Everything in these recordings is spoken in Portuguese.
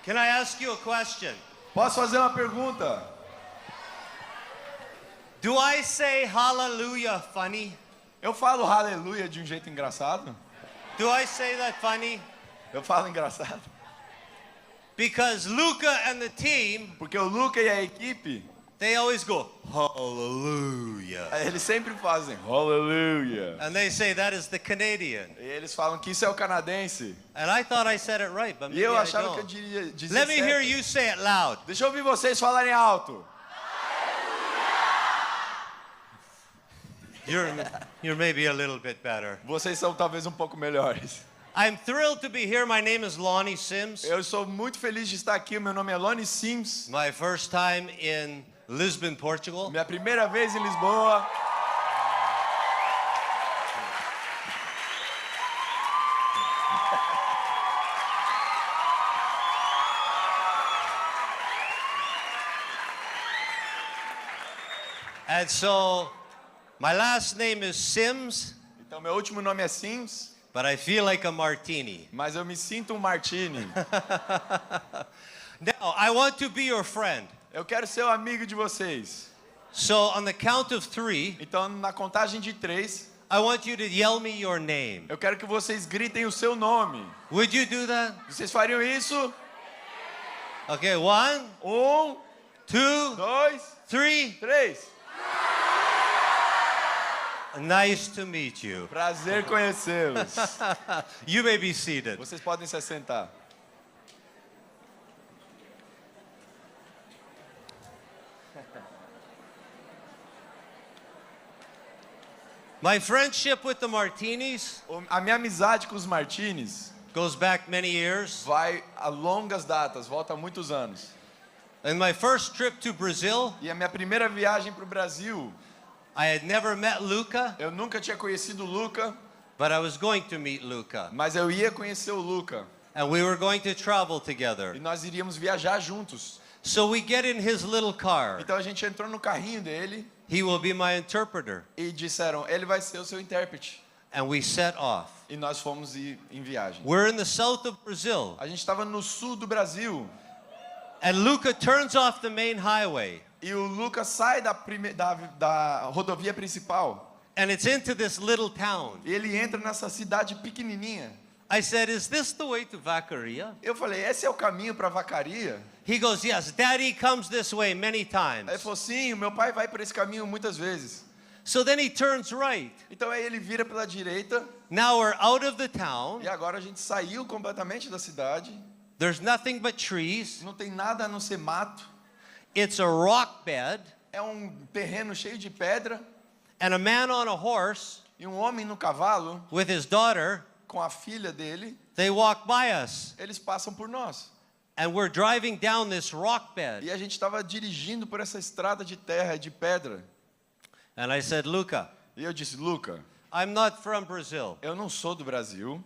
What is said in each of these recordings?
Can I ask you a question? Posso fazer uma pergunta? Do I say hallelujah funny? Eu falo aleluia de um jeito engraçado? Do I say that funny? Eu falo engraçado. Because Luca and the team, Porque o Luca e a equipe, they always go, hallelujah. eles sempre fazem aleluia. And they say that is the Canadian. E eles falam que isso é o canadense. And I thought I said it right, but E maybe eu I achava que eu don't. dizia Let me certo. hear you say it loud. Deixa eu ouvir vocês falarem alto. You're maybe a little bit better. Vocês são talvez um pouco melhores. I'm thrilled to be here. My name is Lonnie Sims. Eu sou muito feliz de estar aqui. Meu nome é Lonnie Sims. My first time in Lisbon, Portugal. Minha primeira vez em Lisboa. And so, my last name is Sims, Então meu último nome é Sims, but I feel like a martini. mas eu me sinto um martini. Now, I want to be your friend. Eu quero ser o amigo de vocês. So, on the count of 3, Então na contagem de 3, I want you to yell me your name. eu quero que vocês gritem o seu nome. Would you do that? Vocês fariam isso? Okay, 1, 1, 2, 2, 3. 3. Nice to meet you. Prazer conhecê-los. You may be seated. Vocês podem se assentar. My friendship with the Martinis A minha amizade com os Martins goes back many years. vai a longas datas, volta a muitos anos. In my first trip to Brazil, E a minha primeira viagem para o Brasil, I had never met Luca, eu nunca tinha conhecido o Luca, but I was going to meet Luca. mas eu ia conhecer o Luca. And we were going to travel E together. nós iríamos viajar juntos. So we get in his little car. Então a gente entrou no carrinho dele He will be my interpreter. e disseram, ele vai ser o seu intérprete. And we set off. E nós fomos em viagem. We're in the south of Brazil. A gente estava no sul do Brasil And Luca turns off the main highway. e o Luca sai da rodovia principal And it's into this little town. e ele entra nessa cidade pequenininha. I said, is this the way to Vacaria? Eu falei, esse é o caminho para Vacaria? He goes, yes, Daddy comes this way many Aí ele times. falou, sim, o meu pai vai por esse caminho muitas vezes. So then he turns right. Então aí ele vira pela direita Now we're out of the town. e agora a gente saiu completamente da cidade. There's nothing but trees. Não tem nada a não ser mato. It's a rock bed. É um terreno cheio de pedra And a man on a horse e um homem no cavalo with his daughter, com a filha dele, they walk by us. eles passam por nós. And we're driving down this rock bed. E a gente estava dirigindo por essa estrada de terra e de pedra. And I said, Luca, E eu disse, Luca, I'm not from Brazil, eu não sou do Brasil,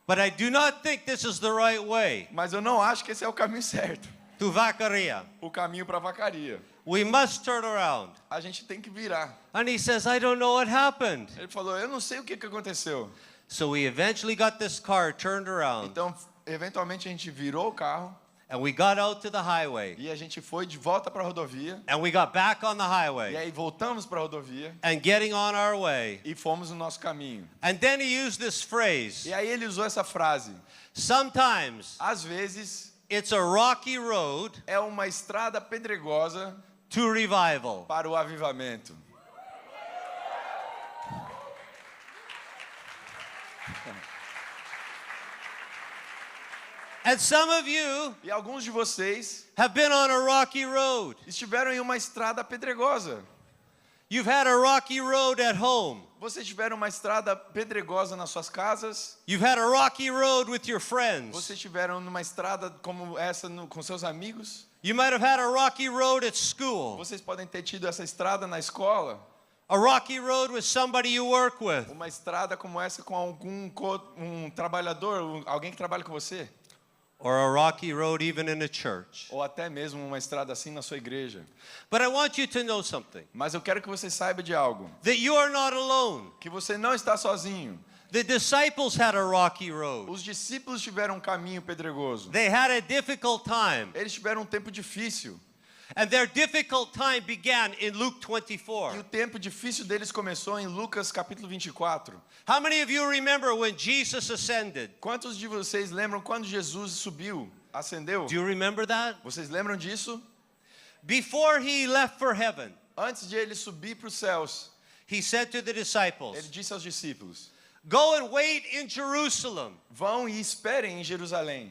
but I do not think this is the right way mas eu não acho que esse é o caminho certo. to Vacaria. O caminho para Vacaria. We must turn around. A gente tem que virar. And he says, I don't know what happened. Ele falou, eu não sei o que aconteceu. So we eventually got this car turned around. Então, eventualmente a gente virou o carro And we got out to the highway. e a gente foi de volta para a rodovia. And we got back on the E highway. aí voltamos para a rodovia And getting on our way. e fomos no nosso caminho. And then he used this phrase. E aí ele usou essa frase. Sometimes Às vezes it's a rocky road é uma estrada pedregosa to revival. para o avivamento. And some of you E alguns de vocês have been on a rocky road. estiveram em uma estrada pedregosa. You've had a rocky road at home. Vocês tiveram uma estrada pedregosa nas suas casas. You've had a rocky road with your friends. Vocês tiveram numa estrada como essa com seus amigos. You might have had a rocky road at school. Vocês podem ter tido essa estrada na escola. A rocky road with somebody you work with. Uma estrada como essa com um trabalhador, alguém que trabalha com você. Or a rocky road even in a church. Ou até mesmo uma estrada assim na sua igreja. But I want you to know something. Mas eu quero que você saiba de algo. That you are not alone. Que você não está sozinho. The disciples had a rocky road. Os discípulos tiveram um caminho pedregoso. They had a difficult time. Eles tiveram um tempo difícil. And their difficult time began in Luke E 24. o tempo difícil deles começou em Lucas capítulo 24. How many of you remember when Jesus ascended? Quantos de vocês lembram quando Jesus subiu, ascendeu? Do you remember that? Vocês lembram disso? Before he left for heaven, Antes de ele subir para os céus, he said to the ele disciples, disse aos discípulos: "Go and wait in Jerusalem vão e esperem em Jerusalém,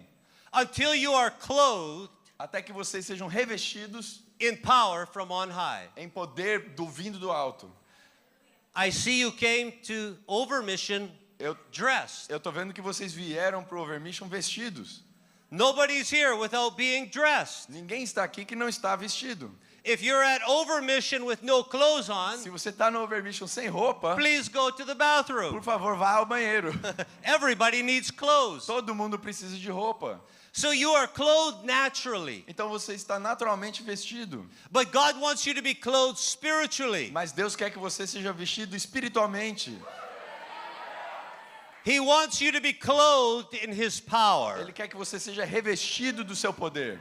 until you are clothed até que vocês sejam revestidos in power from on high." em poder do vindo do alto. I see you came to Overmission Eu dressed. estou vendo que vocês vieram para o Overmission vestidos. Nobody's here without being dressed. Ninguém está aqui que não está vestido. If you're at Overmission with no clothes on, Se você está no Overmission sem roupa, please go to the por bathroom. favor, vá ao banheiro. Everybody needs clothes. Todo mundo precisa de roupa. So you are clothed naturally. Então você está naturalmente vestido. But God wants you to be clothed spiritually. Mas Deus quer que você seja vestido espiritualmente. He wants you to be clothed in His power. Ele quer que você seja revestido do seu poder.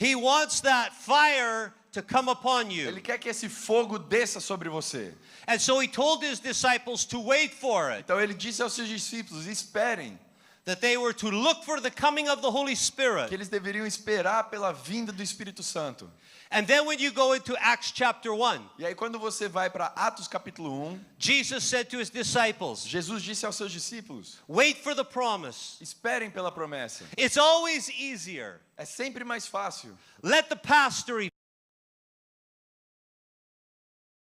He wants that fire to come upon you. Ele quer que esse fogo desça sobre você. And so He told His disciples to wait for it. Então ele disse aos seus discípulos: esperem, That they were to look for the coming of the Holy que Spirit. eles deveriam esperar pela vinda do Espírito Santo. And then when you go into Acts chapter 1, E aí quando você vai para Atos capítulo 1, Jesus said to His disciples, Jesus disse aos seus discípulos: wait for the promise. esperem pela promessa. It's always easier. É sempre mais fácil. Let the pastor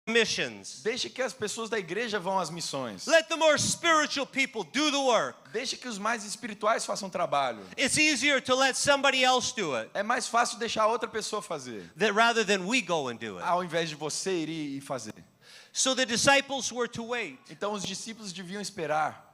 missions. Deixe que as pessoas da igreja vão às missões. Let the more spiritual people do the work. Deixe que os mais espirituais façam trabalho. It's easier to let somebody else do it É mais fácil deixar outra pessoa fazer, rather than we go and do it. ao invés de você ir e fazer. So the disciples were to wait. Então os discípulos deviam esperar.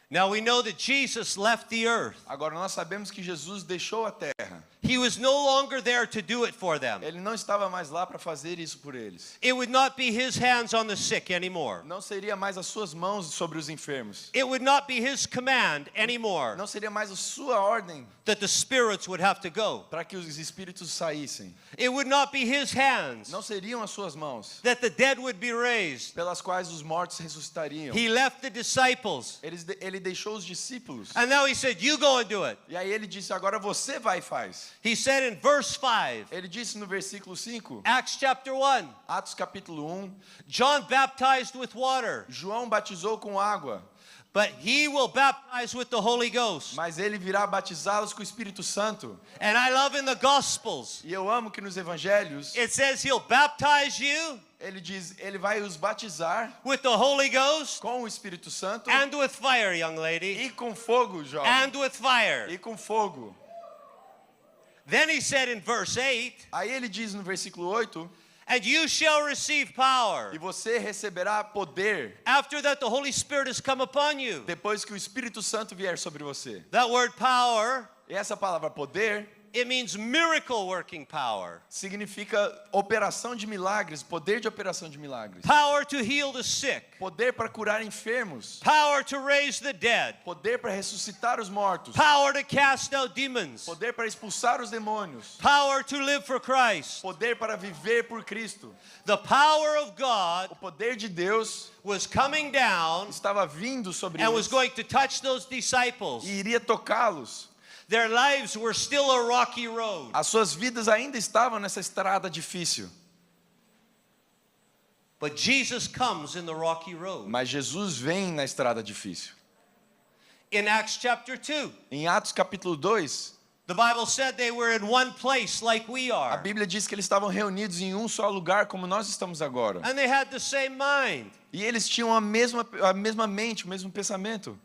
Now we know that Jesus left the earth. Agora nós sabemos que Jesus deixou a terra. He was no longer there to do it for them. Ele não estava mais lá para fazer isso por eles. It would not be His hands on the sick anymore. Não seria mais as suas mãos sobre os enfermos. It would not be His command anymore Não seria mais a sua ordem that the spirits would have to go. para que os espíritos saíssem. It would not be His hands Não seriam as suas mãos that the dead would be raised. pelas quais os mortos ressuscitariam. He left the disciples. Ele deixou os discípulos. And now He said, you go and do it. E aí ele disse: agora você vai e faz. He said in verse 5, Ele disse no versículo 5, Acts chapter 1, Atos capítulo 1, John baptized with water, João batizou com água, but he will baptize with the Holy Ghost. mas ele virá batizá-los com o Espírito Santo. And I love in the Gospels, E eu amo que nos evangelhos it says He'll baptize you ele diz, ele vai os batizar with the Holy Ghost com o Espírito Santo and with fire, young lady, e com fogo, jovem. and with fire. E com fogo. Then He said in verse 8, Aí ele diz no versículo 8, and you shall receive power. e você receberá poder After that, the Holy Spirit has come upon you. depois que o Espírito Santo vier sobre você. That word power, E essa palavra poder it means miracle working power. significa operação de milagres, poder de operação de milagres. Power to heal the sick. Poder para curar enfermos. Power to raise the dead. Poder para ressuscitar os mortos. Power to cast out demons. Poder para expulsar os demônios. Power to live for Christ. Poder para viver por Cristo. The power of God O poder de Deus was coming down estava vindo sobre and was eles going to touch those disciples. e iria tocá-los. Their lives were still a rocky road. As suas vidas ainda estavam nessa estrada difícil. But Jesus comes in the rocky road. Mas Jesus vem na estrada difícil. In Acts chapter 2, Em Atos capítulo 2, the Bible said they were in one place like we a are. Bíblia diz que eles estavam reunidos em um só lugar, como nós estamos agora. And they had the same mind. E eles tinham a mesma mente, o mesmo pensamento.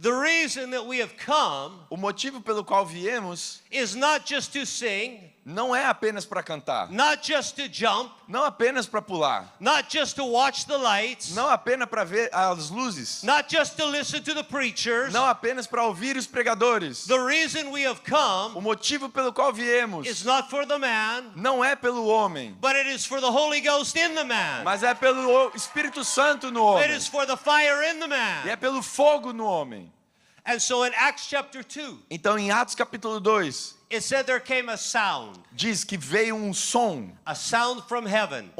The reason that we have come O motivo pelo qual viemos is not just to sing, não é apenas para cantar, not just to jump, não apenas para pular, not just to watch the lights, não apenas para ver as luzes, not just to listen to the preachers. não apenas para ouvir os pregadores. The reason we have come O motivo pelo qual viemos is not for the man, não é pelo homem, but it is for the Holy Ghost in the man. mas é pelo Espírito Santo no It homem. is for the fire in the E man. é pelo fogo no homem. And so in Acts chapter 2, Então em Atos capítulo 2, it said there came a sound diz que veio um som from heaven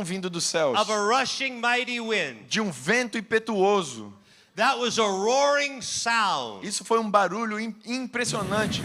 vindo dos céus, of a rushing mighty wind. de um vento impetuoso. That was a roaring sound. Isso foi um barulho impressionante.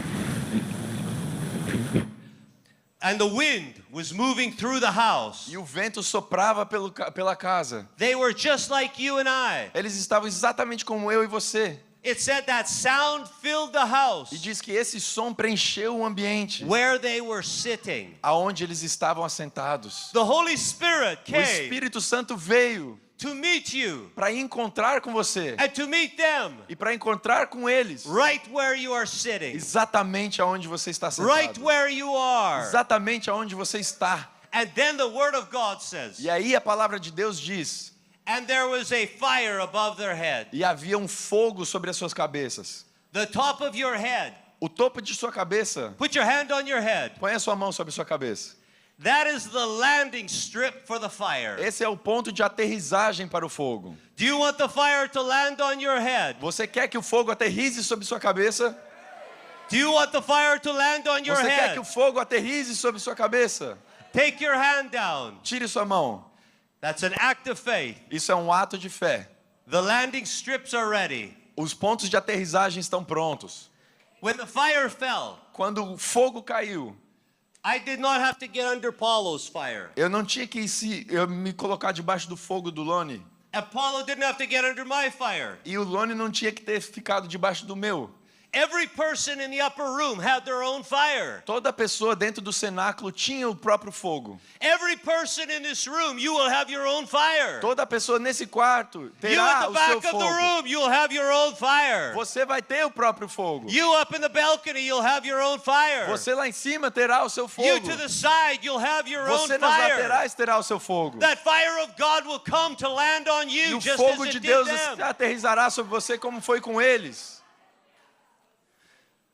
And the wind was moving through the house. E o vento soprava pela casa. They were just like you and I. Eles estavam exatamente como eu e você. It said that sound filled the house E diz que esse som preencheu o ambiente where they were sitting. aonde eles estavam assentados. The Holy Spirit O came Espírito Santo veio to meet you para encontrar com você and to meet them e para encontrar com eles right where you are sitting, exatamente aonde você está sentado. right where you are. Exatamente aonde você está. And then the Word of God says, E aí a palavra de Deus diz: and there was a fire above their head. e havia um fogo sobre as suas cabeças. The top of your head. O topo de sua cabeça, Put your hand on your head. põe a sua mão sobre a sua cabeça. That is the landing strip for the fire. Esse é o ponto de aterrissagem para o fogo. Do you want the fire to land on your head? Você quer que o fogo aterrisse sobre sua cabeça? Do you want the fire to land on your Você quer que head? o fogo aterrisse sobre sua cabeça? Take your hand down. Tire sua mão. That's an act of faith. Isso é um ato de fé. The landing strips are ready. Os pontos de aterrissagem estão prontos. When the fire fell, Quando o fogo caiu, I did not have to get under Paulo's fire. eu não tinha que eu me colocar debaixo do fogo do Lone. And Paulo didn't have to get under my fire. E o Lone não tinha que ter ficado debaixo do meu. Every person in the upper room had their own fire. Toda pessoa dentro do cenáculo tinha o próprio fogo. Every person in this room, you will have your own fire. Toda pessoa nesse quarto You terá at the o seu back of the fogo. room, you'll have your own fire. Você vai ter o próprio fogo. You up in the balcony, you'll have your own fire. Você lá em cima terá o seu You fogo. to the side, you'll have your own Você nas fire. laterais terá o seu fogo. That fire of God will come to land on E you o just fogo as de it Deus did them. aterrissará sobre você como foi com eles.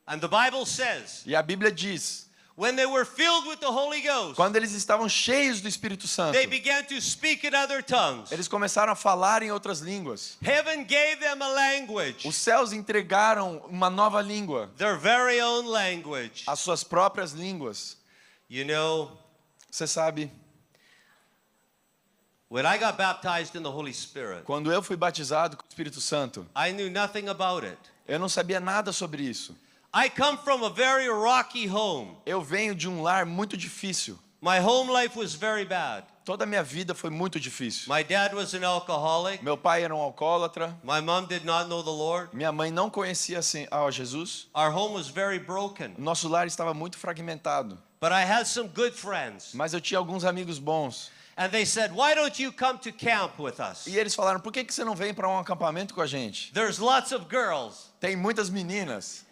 And the Bible says, E a Bíblia diz, when they were filled with the Holy Ghost, quando eles estavam cheios do Espírito Santo, they began to speak in other tongues. eles começaram a falar em outras línguas. Heaven gave them a language, Os céus entregaram uma nova língua, their very own language. as suas próprias línguas. You know, Você sabe, when I got baptized in the Holy Spirit, quando eu fui batizado com o Espírito Santo, I knew nothing about it. eu não sabia nada sobre isso. I come from a very rocky home. Eu venho de um lar muito difícil. My home life was very bad. Toda a minha vida foi muito difícil. My dad was an alcoholic. Meu pai era um alcoólatra. My mom did not know the Lord. Minha mãe não conhecia assim, Jesus. Our home was very broken. Nosso lar estava muito fragmentado. But I had some good friends. Mas eu tinha alguns amigos bons. And they said, why don't you come to camp with us? E eles falaram, por que você não vem para um acampamento com a gente? There's lots of girls. Tem muitas meninas.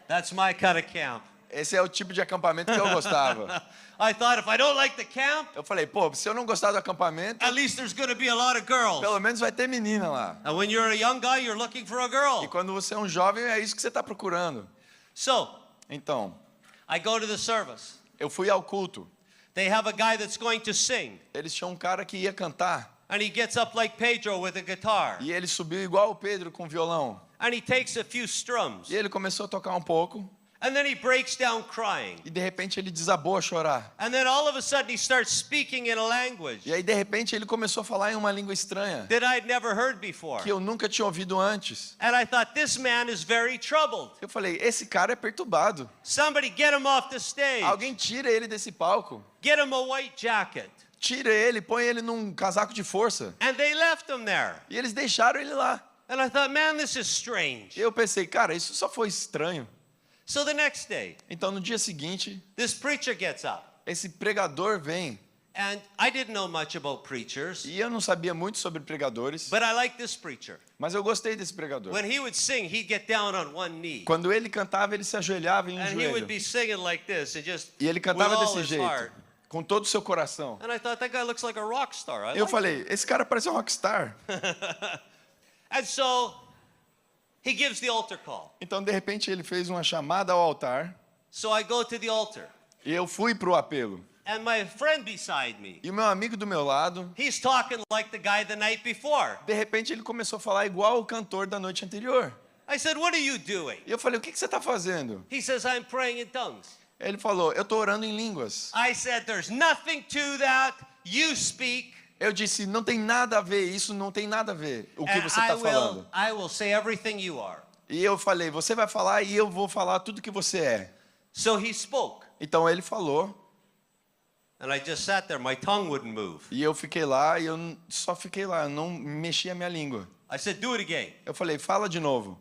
That's my kind of camp. Esse é o tipo de acampamento que eu gostava. I thought if I don't like the camp, Eu falei, pô, se eu não gostar do acampamento, at least there's going to be a lot of girls. pelo menos vai ter menina lá. And when you're a young guy, you're looking for a E girl. quando você é um jovem, é isso que você está procurando. So, Então, I go to the service. eu fui ao culto. They have a guy that's going to sing. Eles tinham um cara que ia cantar. And he gets up like Pedro with a guitar. E ele subiu igual o Pedro com violão. And he takes a few strums. E ele começou a tocar um pouco. And then he breaks down crying. E de repente ele desabou a chorar. And then all of a sudden he starts speaking in a language E aí de repente ele começou a falar em uma língua estranha. that I'd never heard before. Que eu nunca tinha ouvido antes. And I thought, this man is very troubled. Eu falei, esse cara é perturbado. Somebody get him off the stage. Alguém tira ele desse palco. Get him a white jacket. Tira ele, põe ele num casaco de força. And they left him there. E eles deixaram ele lá. And I thought, man, this is strange. E eu pensei, cara, isso só foi estranho. So the next day, Então no dia seguinte, this preacher gets up. esse pregador vem. And I didn't know much about preachers, E eu não sabia muito sobre pregadores, but I like this preacher. mas eu gostei desse pregador. When he would sing, he'd get down on one knee. Quando ele cantava, ele se ajoelhava em um And he would joelho. be singing like this and just E ele with cantava all desse his jeito, heart. com todo o seu coração. And I thought, that guy looks like a rock star. I Eu like falei, esse cara parece um rockstar. And so he gives the altar call. Então, de repente, ele fez uma chamada ao altar So I go to the altar. e eu fui pro apelo. And my friend beside me, E o meu amigo do meu lado, he's talking like the guy the night before. de repente, ele começou a falar igual o cantor da noite anterior. I said, what are you doing? E eu falei, o que você está fazendo? He says, I'm praying in tongues. Ele falou, eu estou orando em línguas. I said, there's nothing to that. You speak. Eu disse, não tem nada a ver, isso não tem nada a ver, o que And você está falando. I will say everything you are. E eu falei, você vai falar e eu vou falar tudo que você é. So he spoke. Então ele falou, And I just sat there. My tongue wouldn't move. e eu fiquei lá, e eu só fiquei lá, eu não mexi a minha língua. I said, do it again. Eu falei, fala de novo.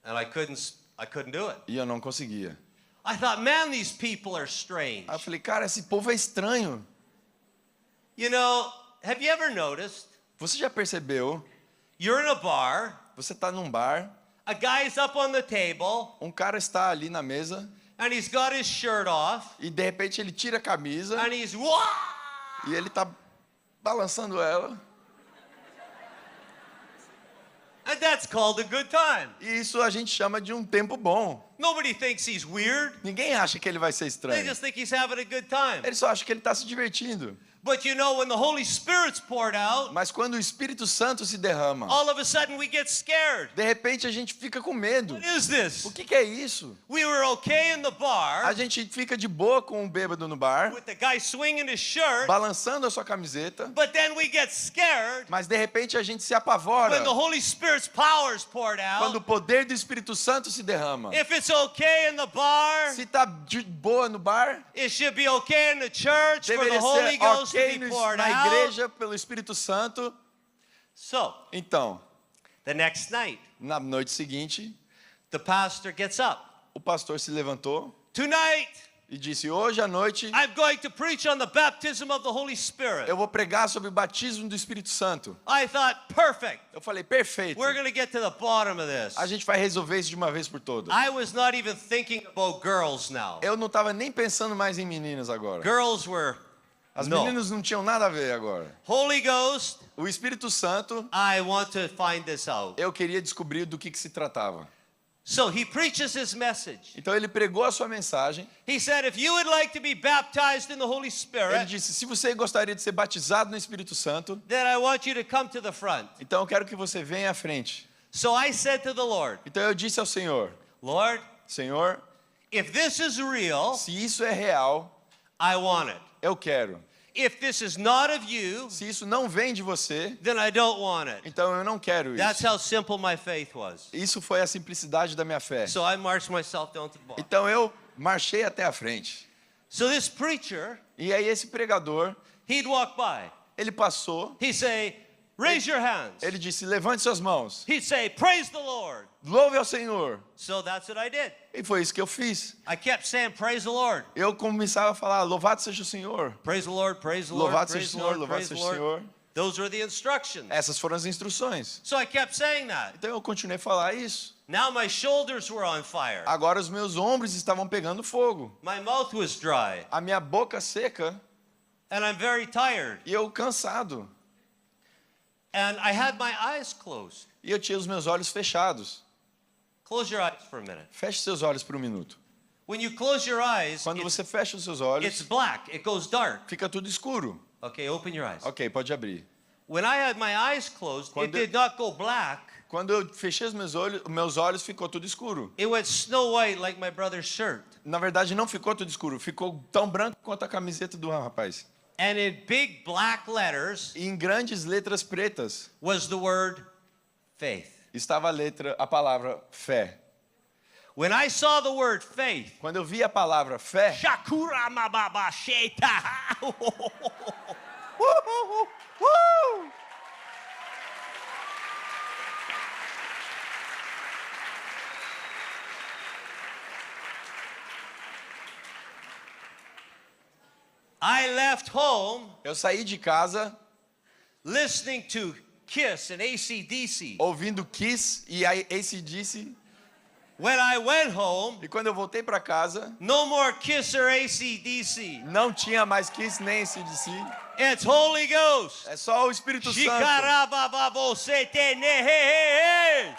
And I couldn't do it. E eu não conseguia. I thought, man, these people are strange. Aí eu falei, cara, esse povo é estranho. You know, have you ever noticed? Você já percebeu? You're in a bar. Você está num bar, A guy's up on the table. um cara está ali na mesa, And he's got his shirt off. e de repente ele tira a camisa, And he's, wah! e ele está balançando ela. And that's called a good time. E isso a gente chama de um tempo bom. Nobody thinks he's weird. Ninguém acha que ele vai ser They estranho. just think he's having a good time. Ele só acha que ele está se divertindo. But you know, when the Holy Spirit's poured out, Mas quando o Espírito Santo se derrama, all of a sudden we get scared. de repente a gente fica com medo. What is this? O que é isso? We were okay in the A bar gente fica de boa com o bêbado no bar, with the guy swinging his shirt, balançando a sua camiseta, but then we get scared mas de repente a gente se apavora when the Holy Spirit's power is poured quando o out. poder do Espírito Santo se derrama. If it's okay in the bar, Se tá de boa no bar, it should be okay in the church for the deveria Holy ser Ghost to ok be poured na out. igreja pelo Espírito Santo. So, Então, the next night, na noite seguinte, the pastor gets up. o pastor se levantou Tonight, e disse, hoje à noite I'm going to preach on the baptism of the Holy Spirit. eu vou pregar sobre o batismo do Espírito Santo. I thought, perfect. Eu falei, perfeito. We're going to get to the bottom of this. A gente vai resolver isso de uma vez por todas. I was not even thinking about girls now. Eu não estava nem pensando mais em meninas agora. Girls were, As no. meninas não tinham nada a ver agora. Holy Ghost, O Espírito Santo, I want to find this out. eu queria descobrir do que se tratava. So he preaches his message. Então ele pregou a sua mensagem. He said, if you would like to be baptized in the Holy Ele Spirit, disse, se você gostaria de ser batizado no Espírito Santo, then I want you to come to the front. então eu quero que você venha à frente. So I said to the Lord, Então eu disse ao Senhor, Lord, Senhor, if this is real, se isso é real, I want it. eu quero. If this is not of you, Se isso não vem de você, then I don't want it. então eu não quero That's isso. how simple my faith was. Isso foi a simplicidade da minha fé. So I marched myself down to the bar. Então eu marchei até a frente. So this preacher, E aí esse pregador, he'd walk by. ele passou, He'd say, raise your hands. ele disse, levante suas mãos. He'd say, praise the Lord. Louve ao Senhor. So that's what I did. E foi isso que eu fiz. I kept saying, praise the Lord. Eu começava a falar, louvado seja o Senhor. Praise the Lord, praise the Lord, Louvado seja o praise the Senhor, Lord, louvado praise the seja o Lord. Senhor. Those were the instructions. Essas foram as instruções. So I kept saying that. Então eu continuei a falar isso. Now my shoulders were on fire. Agora os meus ombros estavam pegando fogo. My mouth was dry. A minha boca seca And I'm very tired. e eu cansado. And I had my eyes closed. E eu tinha os meus olhos fechados. Close your eyes for a minute. Feche seus olhos por um minuto. When you close your eyes, Quando it's você fecha os seus it's olhos, black. It goes dark. fica tudo escuro. Okay, open your eyes. Ok, pode abrir. When I had my eyes closed, it Quando- did not go black. Quando eu fechei os meus olhos ficou tudo escuro. It went snow white like my brother's shirt. Na verdade, não ficou tudo escuro. Ficou tão branco quanto a camiseta do rapaz. And in big black letters E em grandes letras pretas was the word faith. estava a palavra fé. When I saw the word faith, Quando eu vi a palavra fé, Shakura mababa sheta. I left home Eu saí de casa listening to Kiss and AC/DC. ouvindo Kiss e AC/DC. When I went home, E quando eu voltei para casa, no more Kiss or AC/DC. não tinha mais Kiss nem AC/DC. It's Holy Ghost. É só o Espírito Santo. Shikarabababosete-ne-he-he-he.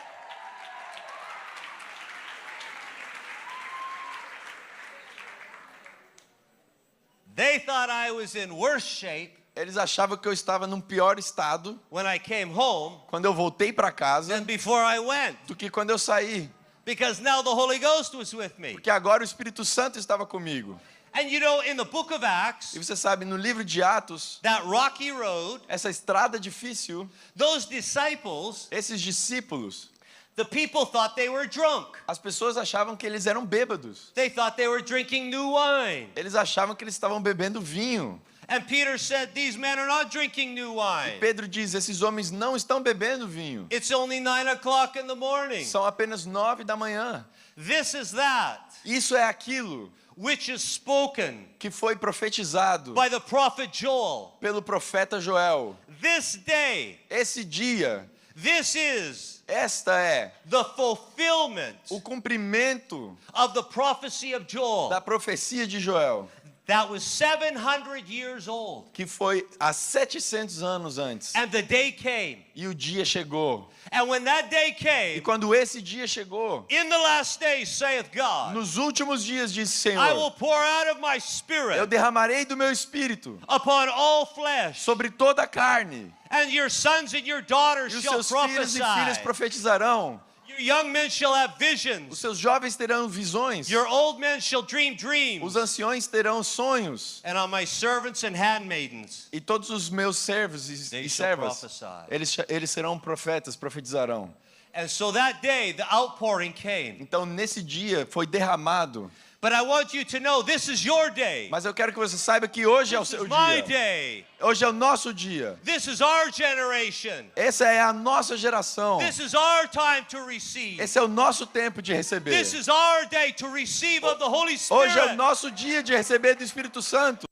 They thought I was in worse shape Eles achavam que eu estava num pior estado when I came home quando eu voltei para casa than before I went, do que quando eu saí. because now the Holy Ghost was with me. Porque agora o Espírito Santo estava comigo. And you know, in the book of E Acts, você sabe, no livro de Atos, that rocky road, essa estrada difícil, those disciples, esses discípulos, the people thought they were drunk. as pessoas achavam que eles eram bêbados. They thought they were drinking new wine. Eles achavam que eles estavam bebendo vinho. And Peter said, these men are not drinking new wine. Pedro diz, esses homens não estão bebendo vinho. It's only 9 o'clock in the morning. São apenas 9 da manhã. This is that Isso é aquilo which is spoken que foi profetizado by the prophet Joel. pelo profeta Joel. This day, Esse dia, this is esta é the fulfillment o cumprimento of the prophecy of Joel da profecia de Joel, that was 700 years old. que foi há 700 anos antes. And the day came. E o dia chegou. And when that day E came, quando esse dia chegou, in the last days, saith God, nos últimos dias, disse o I will Senhor, pour out of my eu spirit derramarei do meu espírito upon all flesh, sobre toda a carne. and your sons and your daughters E os shall seus filhos e filhas prophesy. profetizarão. Your young men shall have Os visions. seus jovens terão visões. Your old men shall dream Os dreams. anciões terão sonhos. And on my servants and handmaidens, E todos os meus servos they e shall servas, prophesy. eles serão profetas, profetizarão. And so that day, the outpouring came. Então, nesse dia, foi derramado. But I want you to know this is your day. Mas eu quero que você saiba que hoje é o This seu is my dia. day. Hoje é o nosso dia. This is our generation. Essa é a nossa geração. This is our time to receive. Esse é o nosso tempo de receber. This is our day to receive of the Holy Hoje é o Spirit. nosso dia de receber do Espírito Santo.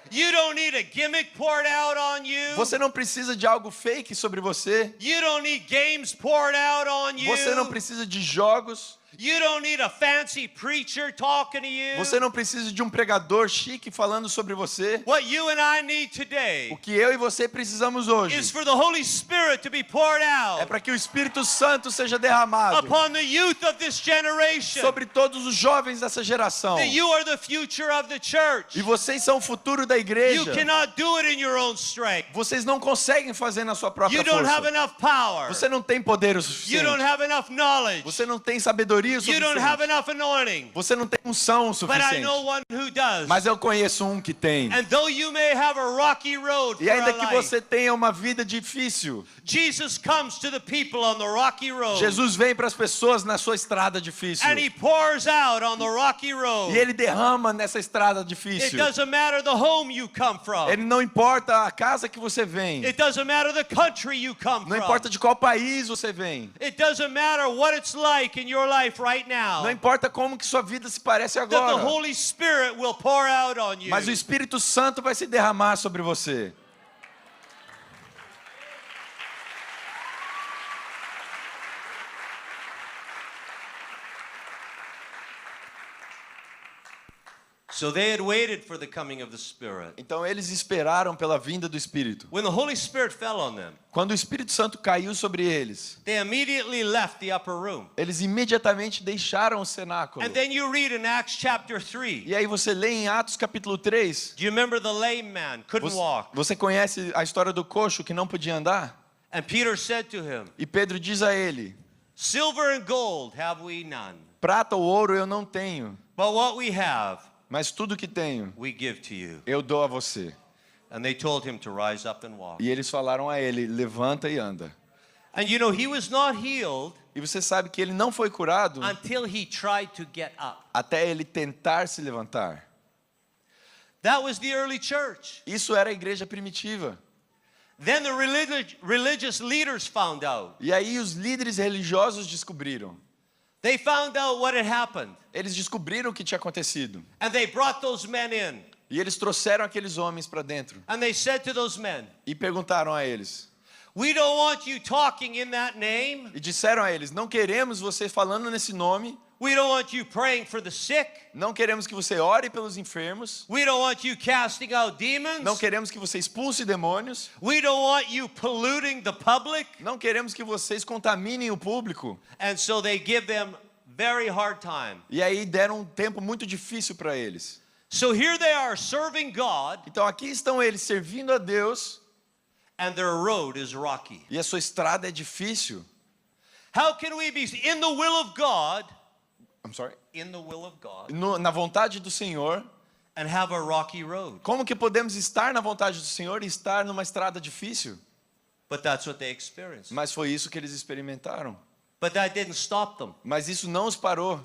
You don't need a gimmick poured out on you. Você não precisa de algo fake sobre você. You don't need games poured out on you. Você não precisa de jogos. You don't need a fancy preacher talking to you. Você não precisa de um pregador chique falando sobre você. What you and I need today O que eu e você precisamos hoje is for the Holy Spirit to be poured é out para que o Espírito Santo seja derramado upon the youth of this generation. sobre todos os jovens dessa geração. That you are the future of the church. E vocês são o futuro da You igreja. cannot do it in your own strength. Vocês não conseguem fazer na sua própria You don't have força. enough power. Você não tem poder o You suficiente. don't have enough knowledge. Você não tem sabedoria o You don't have suficiente. enough anointing. Você não tem unção o But I suficiente. know one who does. Mas eu conheço um que tem. And though you may have a rocky road E for ainda a que life, você tenha uma vida difícil, Jesus comes to the people on the rocky road. Jesus vem para as pessoas na sua estrada difícil. And he pours out on the rocky road. E ele derrama nessa estrada It difícil. doesn't matter the home you come from. Ele não importa a casa que você vem. It doesn't matter the country you come Não from. importa de qual país você vem. It doesn't matter what it's like in your life right now. Não importa como que sua vida se parece That the agora. Holy Spirit will pour out on you. Mas o Espírito Santo vai se derramar sobre você. So they had waited for the coming of the Spirit. Então eles esperaram pela vinda do Espírito. When the Holy Spirit fell on them, Quando o Espírito Santo caiu sobre eles, they immediately left the upper room. eles imediatamente deixaram o cenáculo. And then you read in Acts chapter 3. E aí você lê em Atos capítulo 3, Do you remember the lame man couldn't walk? você conhece a história do coxo que não podia andar? And Peter said to him, E Pedro diz a ele, Silver and gold have we none, prata ou ouro eu não tenho, but what we have mas tudo que tenho we give to you. eu dou a você. And they told him to rise up and walk. E eles falaram a ele, levanta e anda. And you know, he was not healed E você sabe que ele não foi curado until he tried to get up. até ele tentar se levantar. That was the early church. Isso era a igreja primitiva. Then the religious leaders found out. E aí os líderes religiosos descobriram. They found out what had happened. Eles descobriram o que tinha acontecido. And they brought those men in. E eles trouxeram aqueles homens para dentro And they said to those men, e perguntaram a eles. we don't want you talking in that name. E disseram a eles, não queremos você falando nesse nome, We don't want you praying for the sick. não queremos que você ore pelos enfermos, We don't want you casting out demons. não queremos que você expulse demônios, We don't want you polluting the public. não queremos que vocês contaminem o público. And so they give them very hard time. E aí deram um tempo muito difícil para eles. So here they are serving God, Então aqui estão eles servindo a Deus and their road is rocky. e a sua estrada é difícil. How can we be in the will of God, I'm sorry. in the will of God, Na vontade do Senhor, and have a rocky road? como que podemos estar na vontade do Senhor e estar numa estrada difícil? But that's what they experienced. Mas foi isso que eles experimentaram. But that didn't stop them. Mas isso não os parou.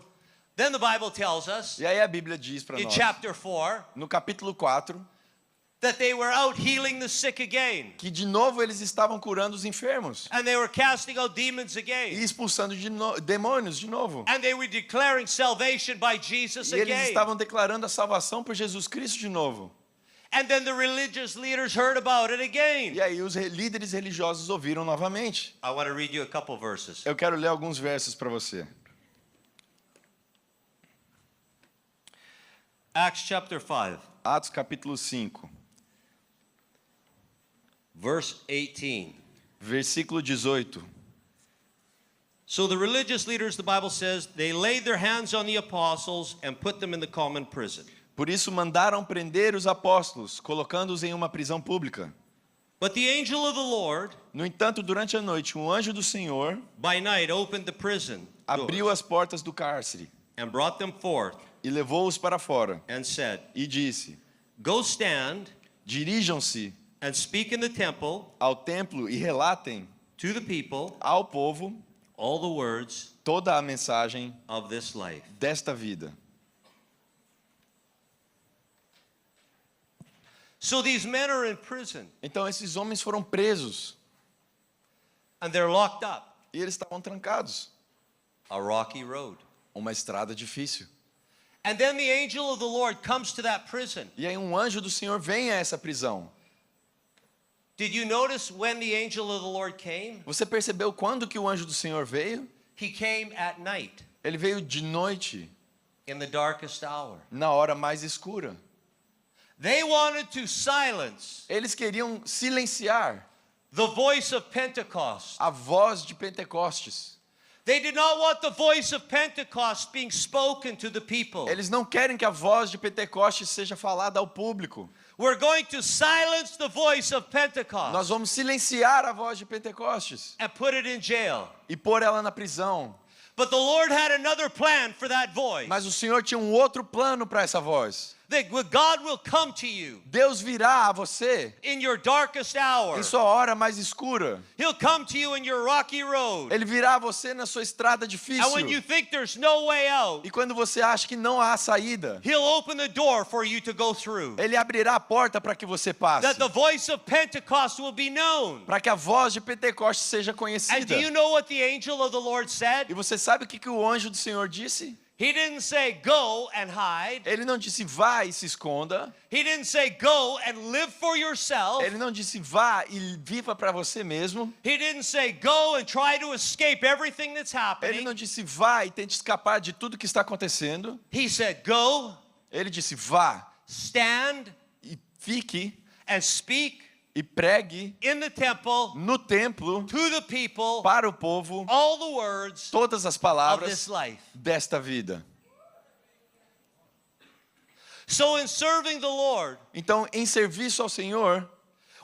Then the Bible tells us E aí a Bíblia diz para in nós, chapter 4 no capítulo 4, that they were out healing the sick again. que de novo eles estavam curando os enfermos And they were casting out demons e again. expulsando demônios de novo. And they were declaring salvation by Jesus E eles again. estavam declarando a salvação por Jesus Cristo de novo. And then the religious leaders heard about it again. E aí os líderes religiosos ouviram novamente. I want to read you a couple verses. Eu quero ler alguns versos para você. Acts chapter 5, Atos capítulo 5, verse 18. versículo 18. So the religious leaders, the Bible says, they laid their hands on the apostles and put them in the common prison. Por isso mandaram prender os apóstolos, colocando-os em uma prisão pública. But the angel of the Lord, No entanto, durante a noite, um anjo do Senhor by night, opened the prison abriu doors as portas do cárcere and brought them forth e levou-os para fora and said, e disse: go stand dirijam-se and speak in the temple ao templo e relatem to the people ao povo all the words toda a mensagem of this life. desta vida. So these men are in prison Então esses homens foram presos and they're locked up. e eles estavam trancados. A rocky road. Uma estrada difícil. And then the angel of the Lord comes to that prison. E aí um anjo do Senhor vem a essa prisão. Did you notice when the angel of the Lord came? Você percebeu quando que o anjo do Senhor veio? He came at night, Ele veio de noite, in the darkest hour. na hora mais escura. They wanted to silence Eles queriam silenciar the voice of Pentecost. a voz de Pentecostes. They did not want the voice of Pentecost being spoken to the people. Eles não querem que a voz de Pentecostes seja falada ao público. We're going to silence the voice of Nós Pentecost vamos silenciar a voz de Pentecostes and put it in jail. e pôr ela na prisão. But the Lord had another plan for that voice. Mas o Senhor tinha um outro plano para essa voz. That God will come to you Deus virá a você in your darkest hour. em sua hora mais escura. He'll come to you in your rocky road. Ele virá a você na sua estrada difícil. And when you think there's no way out, E quando você acha que não há saída, He'll open the door for you to go through. Ele abrirá a porta para que você passe. That the voice of Pentecost will be known. Para que a voz de Pentecostes seja And conhecida. do you know what the angel of the Lord E said? você sabe o que o anjo do Senhor disse? He didn't say go and hide. Ele não disse vá e se esconda. He didn't say go and live for yourself. Ele não disse vá e viva para você mesmo. He didn't say go and try to escape everything that's Ele happening. não disse vá e tente escapar de tudo que está acontecendo. He said go, Ele disse vá stand, e fique and speak e pregue in the temple no templo to the people para o povo all the words todas as of this palavras life. desta vida. So in serving the Lord, Então, em serviço ao Senhor,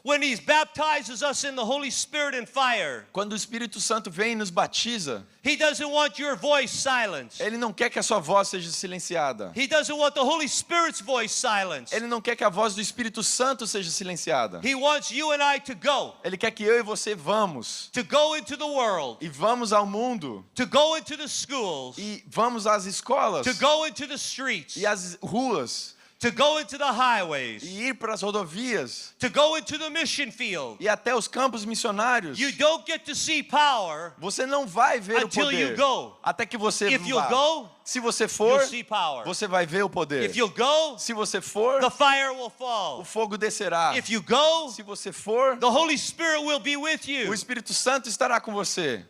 when He baptizes us in the Holy Spirit and fire, quando o Espírito Santo vem e nos batiza, He doesn't want your voice silenced. Ele não quer que a sua voz seja silenciada. He doesn't want the Holy Spirit's voice silenced. Ele não quer que a voz do Espírito Santo seja silenciada. He wants you and I to go Ele quer que eu e você vamos. into the world, E vamos ao mundo. to go into the schools, E vamos às escolas. to go into the streets, E às ruas. to go into the highways, e ir para as rodovias to go into the mission field. e até os campos missionários, You don't get to see power você não vai ver o until you poder go. até que você If you'll vá. go, Se você for, you'll see power. você vai ver o poder. If you'll go, Se você for, the fire will o fall. fogo descerá. If you go, Se você for, the Holy Spirit will be with o you. Espírito Santo estará com você.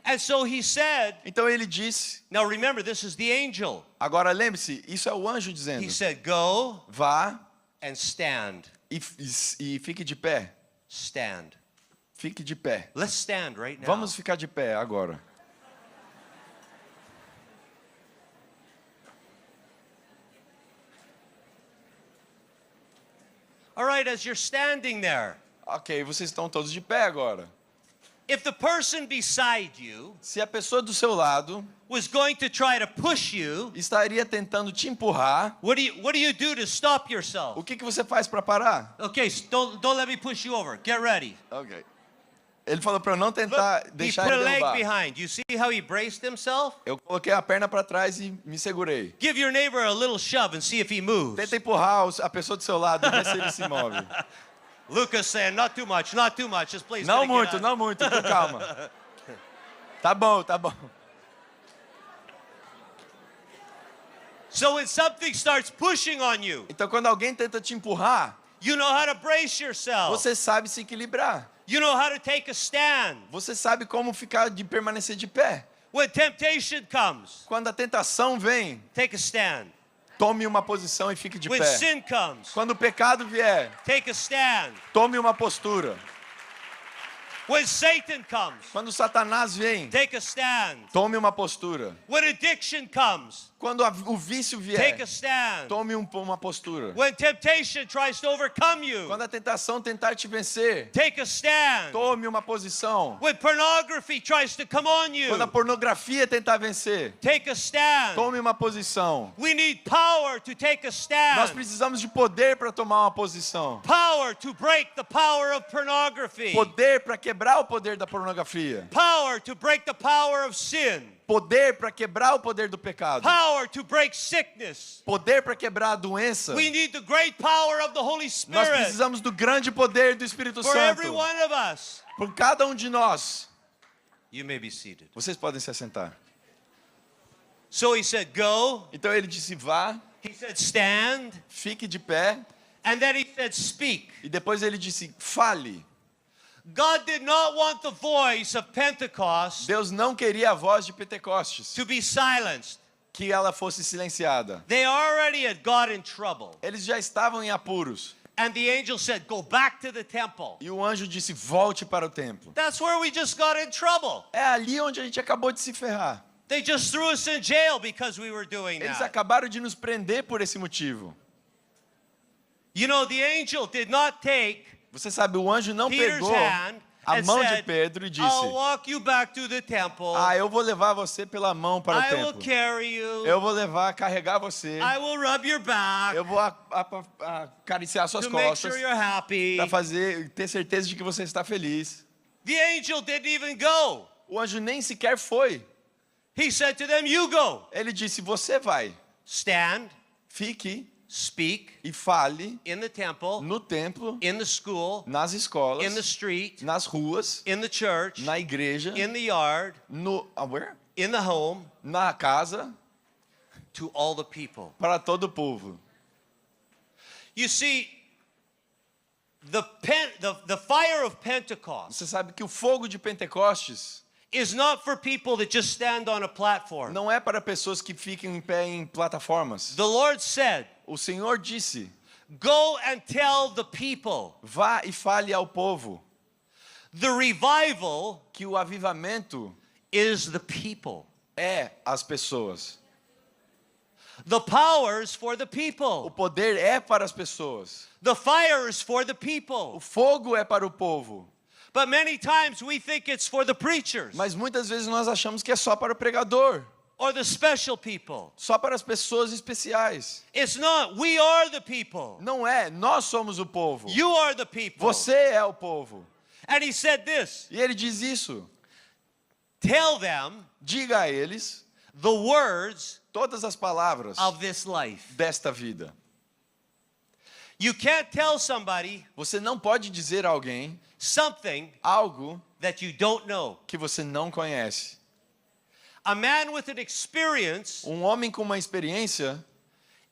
And so he said, Então ele disse, now remember, this is the angel. agora lembre-se, isso é o anjo He dizendo, said, go vá and stand. e fique de pé. Stand. Fique de pé. Let's stand right now. Vamos ficar de pé agora. All right, as you're standing there, Ok, vocês estão todos de pé agora. if the person beside you Se a pessoa do seu lado was going to try to push you, estaria tentando te empurrar, what do you do to stop yourself? o que você faz para parar? Okay, don't let me push you over. Get ready. Ok. Ele falou para eu não tentar Look, he deixar put a ele leg derrubar. behind. You see how he braced himself? Eu coloquei a perna para trás e me segurei. Give your neighbor a little shove and see if he moves. Tenta empurrar a pessoa do seu lado e ver se ele se move. Lucas saying, not too much, not too much. This place is Não gonna get muito, out. não muito, com calma. Tá bom, tá bom. So when something starts pushing on you, Então quando alguém tenta te empurrar, you know how to brace yourself. você sabe se equilibrar. You know how to take a stand. Você sabe como permanecer de pé. When temptation comes, Quando a tentação vem, take a stand. tome uma posição e fique de When pé. sin comes, Quando o pecado vier, take a stand. tome uma postura. When Satan comes, Quando Satanás vem, take a stand. tome uma postura. When addiction comes, Quando o vício take vier, a stand. tome uma postura. When temptation tries to overcome you, Quando a tentação tentar te vencer, take a stand. tome uma posição. When pornography tries to come on Quando a you, pornografia tentar vencer, take a stand. tome uma posição. We need power to take a Nós stand. precisamos de poder para tomar uma posição. Power to break the power of pornography. Poder para quebrar o poder da pornografia. Power to break the power of sin. Poder para quebrar o poder do pecado. Power to break sickness. Poder para quebrar a doença. We need the great power of the Holy Nós Spirit precisamos do grande poder do Espírito for every Santo. one of us. Por cada um de nós. You may be seated. Vocês podem se assentar. So he said, go. Então ele disse, vá, He said, stand. fique de pé. And then he said, speak. E depois ele disse, fale. God did not want the voice of Pentecost Deus não queria a voz de Pentecostes, to be silenced. que ela fosse silenciada. They already had got in trouble. Eles já estavam em apuros. And the angel said, go back to the temple. E o anjo disse, volte para o templo. That's where we just got in trouble. É ali onde a gente acabou de se ferrar. They just threw us in jail because we were doing Eles that. acabaram de nos prender por esse motivo. You know, the angel did not take Você sabe, o anjo não Peter's pegou hand a and mão de said, Pedro e disse, I'll walk you back to the temple. eu vou levar você pela mão para o I will templo. carry you. Eu vou carregar você. I will rub your back Eu vou acariciar suas to make costas sure you're happy. para ter certeza de que você está feliz. The angel didn't even go. O anjo nem sequer foi. He said to them, you go. Ele disse, você vai, Stand, fique speak e fale in the temple, no templo, in the school, nas escolas, in the street, nas ruas, in the church, na igreja, in the yard, where? in the home, Na casa, to all the people. para todo o povo. You see, the fire of Pentecost Você sabe que o fogo de Pentecostes is not for people that just stand on a platform. não é para pessoas que ficam em pé em plataformas. The Lord said, O Senhor disse, go and tell the people. vá e fale ao povo The revival que o avivamento is the people. é as pessoas. The power is for the O people. poder é para as pessoas. The fire is for the O people. fogo é para o povo. But many times we think it's for the preachers Mas muitas vezes nós achamos que é só para o pregador, or the special people. só para as pessoas especiais. It's not. We are the people. Não é, nós somos o povo. You are the people. Você é o povo. And he said this, E ele diz isso. tell them Diga a eles the words todas as palavras of this life. desta vida. You can't tell somebody Você não pode dizer a alguém something algo that you don't know. que você não conhece. A man with an experience Um homem com uma experiência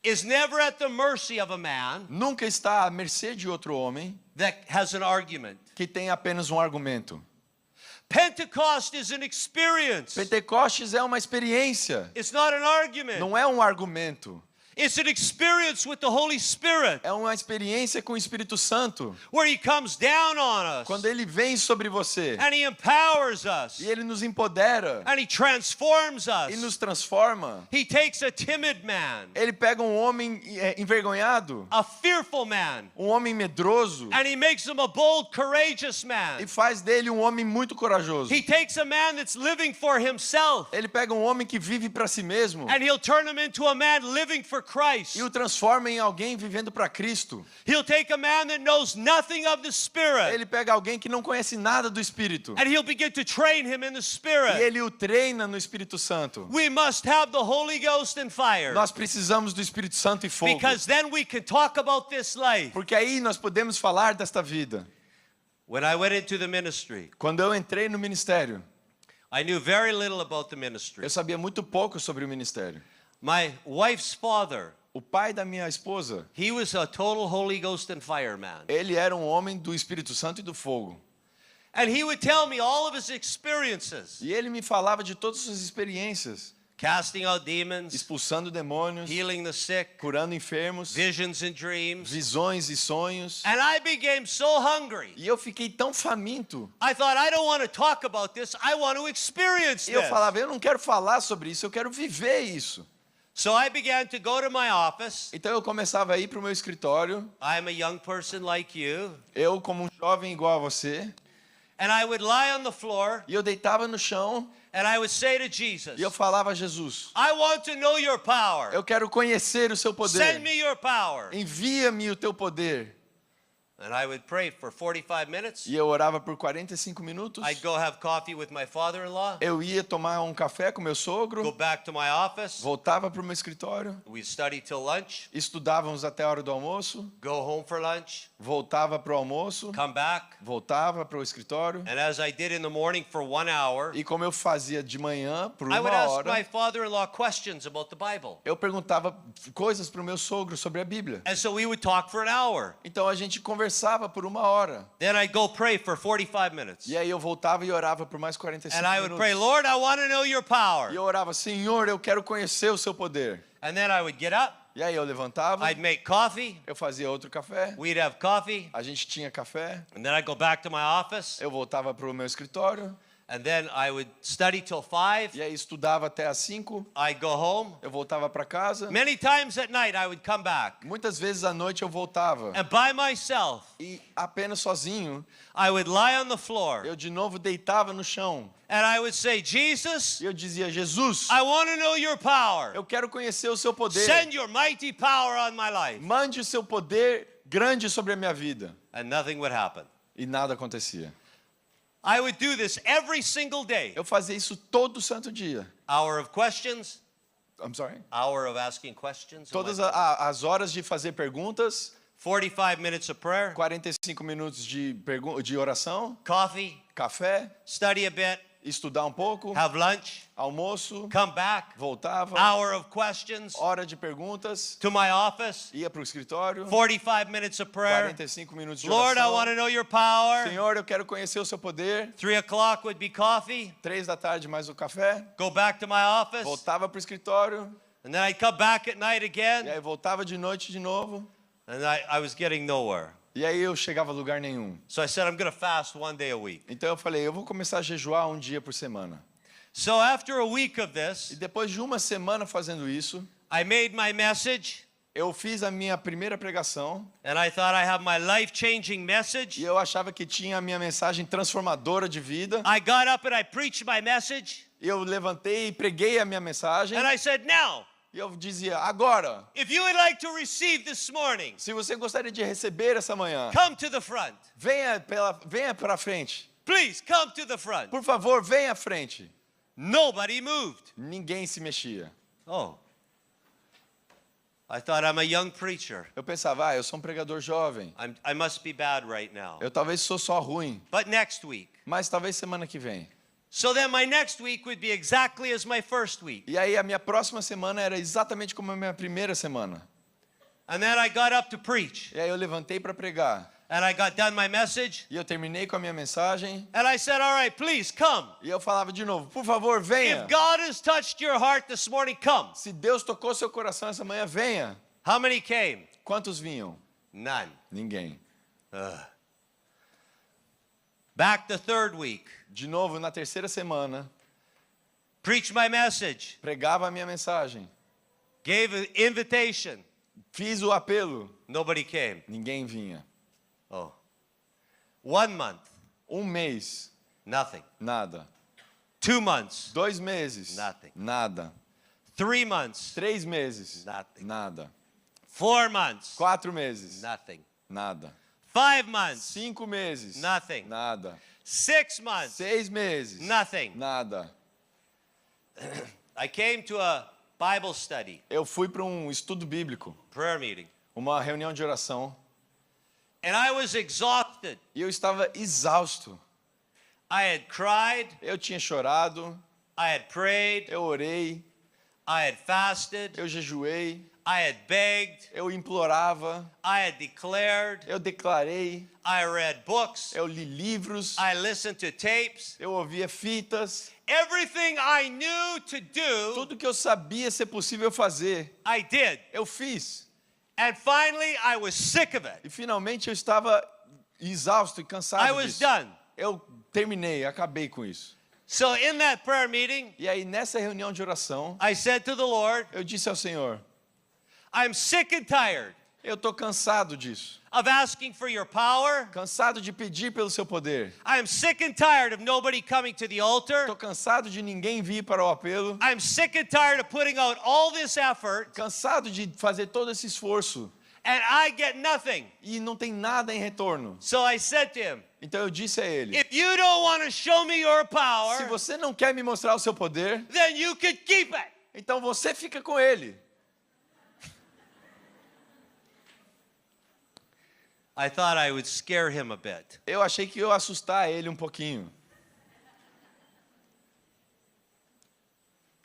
is never at the mercy of a man nunca está à mercê de outro homem that has an argument. que tem apenas um argumento. Pentecost is an experience. Pentecostes é uma experiência, It's not an argument. não é um argumento. It's an experience with the Holy Spirit É uma experiência com o Espírito Santo, where He comes down on us quando ele vem sobre você and He empowers us e ele nos empodera and He transforms e us. nos transforma. He takes a timid man, Ele pega um homem envergonhado, a fearful man, um homem medroso, and He makes him a bold, courageous man. e faz dele um homem muito corajoso. He takes a man that's living for himself Ele pega um homem que vive para si mesmo and He'll turn him into a man living for Christ. e o transforma em alguém vivendo para Cristo. He'll take a man that knows nothing of the Spirit Ele pega alguém que não conhece nada do Espírito and He'll begin to train him in the e Spirit. ele o treina no Espírito Santo. We must have the Holy Ghost and fire, Nós precisamos do Espírito Santo e fogo, because then we can talk about this life. porque aí nós podemos falar desta vida. When I went into the ministry, Quando eu entrei no ministério, I knew very little about the ministry. eu sabia muito pouco sobre o ministério. My wife's father, O pai da minha esposa, he was a total Holy Ghost and fire man. ele era um homem do Espírito Santo e do fogo. And he would tell me all of his experiences, E ele me falava de todas as suas experiências, casting out demons, expulsando demônios, healing the sick, curando enfermos, visions and dreams. visões e sonhos. And I became so hungry. E eu fiquei tão faminto. I thought, I don't want to talk about this. I want to experience E eu this. falava, eu não quero falar sobre isso, eu quero viver isso. So I began to go to my office. Então eu começava a ir para o meu escritório, I'm a young person like you. eu como um jovem igual a você, And I would lie on the floor e eu deitava no chão and I would say to Jesus, e eu falava a Jesus, I want to know your power. eu quero conhecer o seu Send poder, me your power. envia-me o teu poder. And I would pray for 45 minutes. E eu orava por 45 minutos, I'd go have coffee with my father-in-law, eu ia tomar um café com meu go sogro, back to my office. voltava para o meu escritório, We'd study till lunch, estudávamos até a hora do almoço, go home for lunch, voltava para o almoço, come back. voltava para o escritório, And as I did in the morning for 1 hour, e como eu fazia de manhã por I would uma ask hora, my father-in-law questions about the Bible. eu perguntava coisas para o meu sogro sobre a Bíblia. And so we would talk for an hour. Então a gente conversava por uma hora. Then I'd go pray for 45 minutes. E aí eu voltava e orava por mais 45 And I would pray, minutos. Lord, I want to know your power. E eu orava, Senhor, eu quero conhecer o seu poder. And then I would get up, E aí eu levantava, I'd make coffee, eu fazia outro café, we'd have coffee, a gente tinha café, and then I'd go back to my office, eu voltava para o meu escritório, and then I would study till 5. e aí estudava até às 5, I'd go home. eu voltava para casa. Many times at night I would come back, Muitas vezes à noite eu voltava and by myself, e apenas sozinho, I would lie on the floor, eu de novo deitava no chão and I would say, Jesus, e eu dizia, Jesus, I want to know your power. eu quero conhecer o seu poder. Send your mighty power on my life. Mande o seu poder grande sobre a minha vida. And nothing would happen. E nada acontecia. I would do this every single day. Eu fazia isso todo santo dia. Hour of questions, I'm sorry. hour of asking questions, Todas as horas de fazer perguntas, 45 minutes of prayer, 45 minutos de oração, coffee, café, study a bit, estudar um pouco, have lunch, almoço, come back, voltava, hour of questions, hora de perguntas, to my office, ia para o escritório, 45 minutes of prayer. 45 minutos de Lord, I oração. want to know your power. Senhor, eu quero conhecer o seu poder. 3 o'clock would be coffee, 3 da tarde mais o café, go back to my office, voltava para o escritório, and then I'd come back at night e again, aí voltava de noite de novo, and I was getting nowhere. e aí eu chegava a lugar nenhum. So I said, I'm going to fast 1 day a week. Então eu falei, eu vou começar a jejuar um dia por semana. So after a week of E this, depois de uma semana fazendo isso, I made my message, eu fiz a minha primeira pregação and I thought I have my life-changing e message. eu achava que tinha a minha mensagem transformadora de vida. I got up and I preached my message, E eu levantei e preguei a minha mensagem and I said, now, e eu dizia, agora, if you would like to receive this morning, se você gostaria de receber essa manhã, come to the front. venha para frente. Please come to the front. Por favor, venha à frente. Nobody moved. Ninguém se mexia. Oh. I thought, I'm a young preacher. Eu pensava, eu sou um pregador jovem. I must be bad right now. Eu talvez sou só ruim, But next week. mas talvez semana que vem. So then my next week would be exactly as my first week. E aí a minha próxima semana era exatamente como a minha primeira semana. And then I got up to preach. E aí eu levantei para pregar. And I got done my message. E eu terminei com a minha mensagem. And I said, all right, please come. E eu falava de novo, por favor, venha. If God has touched your heart this morning, come. Se Deus tocou seu coração essa manhã, venha. How many came? Quantos vinham? None. Ninguém. Back the third week. De novo, na terceira semana, Preached my message. pregava a minha mensagem. Gave an invitation. Fiz o apelo. Nobody came. Ninguém vinha. Oh. 1 month. Mês, Nothing. nada. 2 months. 2 meses, Nothing. nada. 3 months. 3 meses, Nothing. nada. 4 months. 4 meses, Nothing. nada. 5 months. 5 meses, Nothing. nada. 6 months. 6 meses, Nothing. nada. I came to a Bible study, Eu fui para um estudo bíblico, prayer meeting, uma reunião de oração, and I was exhausted. e eu estava exausto. I had cried, Eu tinha chorado, I had prayed, eu orei, I had fasted, eu jejuei, I had begged, eu implorava, I had declared, eu declarei, I read books, eu li livros, I listened to tapes. eu ouvia fitas. Everything I knew to do, Tudo que eu sabia ser possível fazer, I did. eu fiz. And finally, I was sick of it. E finalmente eu estava exausto e cansado I was disso. done. Eu terminei, acabei com isso. So in that prayer meeting, E aí nessa reunião de oração, I said to the Lord, eu disse ao Senhor, I'm sick and tired eu estou cansado disso. of asking for your power. Cansado de pedir pelo seu poder. I'm sick and tired of nobody coming to the altar. Estou cansado de ninguém vir para o apelo. I'm sick and tired of putting out all this effort Cansado de fazer todo esse esforço. and I get nothing. E não tem nada em retorno. So I said to him, Então eu disse a ele, if you don't want to show me your se power, você não quer me mostrar o seu poder, then you could keep it. então você fica com ele. I thought I would scare him a bit. Eu achei que eu ia assustar ele um pouquinho.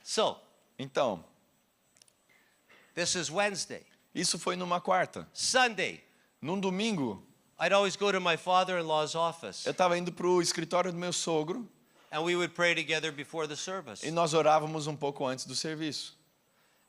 So, Então, this is Wednesday. isso foi numa quarta. Sunday, Num domingo, I'd always go to my father-in-law's office, eu estava indo para o escritório do meu sogro and we would pray together before the service. e nós orávamos um pouco antes do serviço.